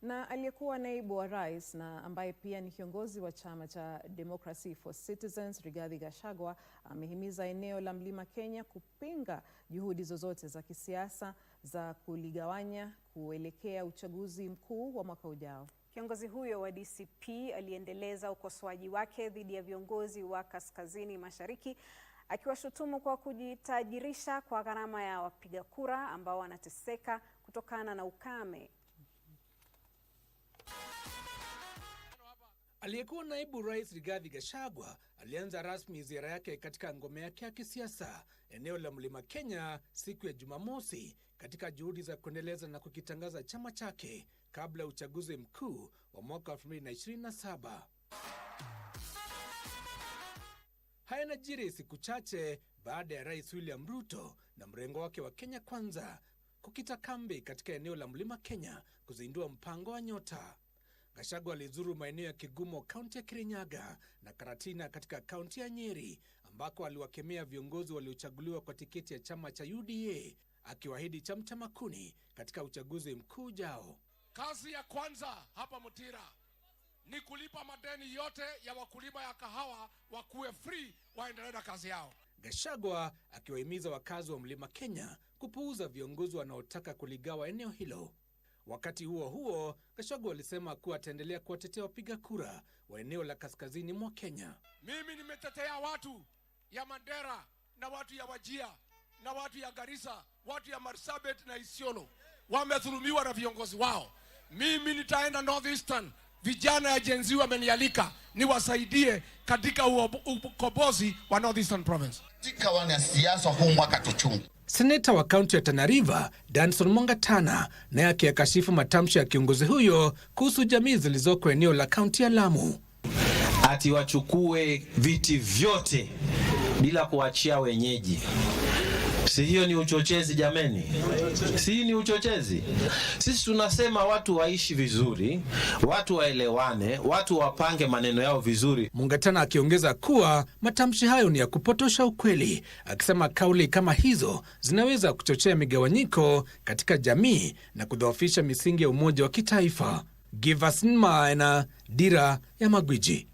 Na aliyekuwa naibu wa rais na ambaye pia ni kiongozi wa chama cha Democracy for Citizens, Rigathi Gachagua, amehimiza eneo la Mlima Kenya kupinga juhudi zozote za kisiasa za kuligawanya kuelekea uchaguzi mkuu wa mwaka ujao. Kiongozi huyo wa DCP aliendeleza ukosoaji wake dhidi ya viongozi wa Kaskazini Mashariki, akiwashutumu kwa kujitajirisha kwa gharama ya wapiga kura ambao wanateseka kutokana na ukame. Aliyekuwa naibu rais Rigathi Gachagua alianza rasmi ziara yake katika ngome yake ya kisiasa eneo la Mlima Kenya siku ya Jumamosi, katika juhudi za kuendeleza na kukitangaza chama chake kabla ya uchaguzi mkuu wa mwaka 2027. Haya yanajiri siku chache baada ya Rais William Ruto na mrengo wake wa Kenya Kwanza kukita kambi katika eneo la Mlima Kenya kuzindua mpango wa Nyota. Gachagua alizuru maeneo ya Kigumo, kaunti ya Kirinyaga, na Karatina katika kaunti ya Nyeri, ambako aliwakemea viongozi waliochaguliwa kwa tiketi ya chama cha UDA, akiwaahidi chamcha kuni katika uchaguzi mkuu ujao. Kazi ya kwanza hapa Mutira ni kulipa madeni yote ya wakulima ya kahawa, wakuwe free, waendelee na kazi yao. Gachagua akiwahimiza wakazi wa Mlima Kenya kupuuza viongozi wanaotaka kuligawa eneo hilo. Wakati huo huo, Gachagua alisema kuwa ataendelea kuwatetea wapiga kura wa eneo la kaskazini mwa Kenya. Mimi nimetetea watu ya Mandera na watu ya Wajia na watu ya Garissa, watu ya Marsabit na Isiolo. Wamedhulumiwa na viongozi wao. Mimi nitaenda Northeastern. Vijana ya Gen Z wamenialika niwasaidie katika ukombozi wa Northeastern Province. Tika wana siasa huu mwaka tuchungu. Seneta wa kaunti ya Tana River, Danson Mongatana, naye akiyakashifu matamshi ya kiongozi huyo kuhusu jamii zilizoko eneo la kaunti ya Lamu. Ati wachukue viti vyote bila kuachia wenyeji. Si hiyo ni uchochezi jameni? Si ni uchochezi? Sisi tunasema watu waishi vizuri, watu waelewane, watu wapange maneno yao vizuri. Mongatana akiongeza kuwa matamshi hayo ni ya kupotosha ukweli, akisema kauli kama hizo zinaweza kuchochea migawanyiko katika jamii na kudhoofisha misingi ya umoja wa kitaifa. Giverson Maina, Dira ya Magwiji.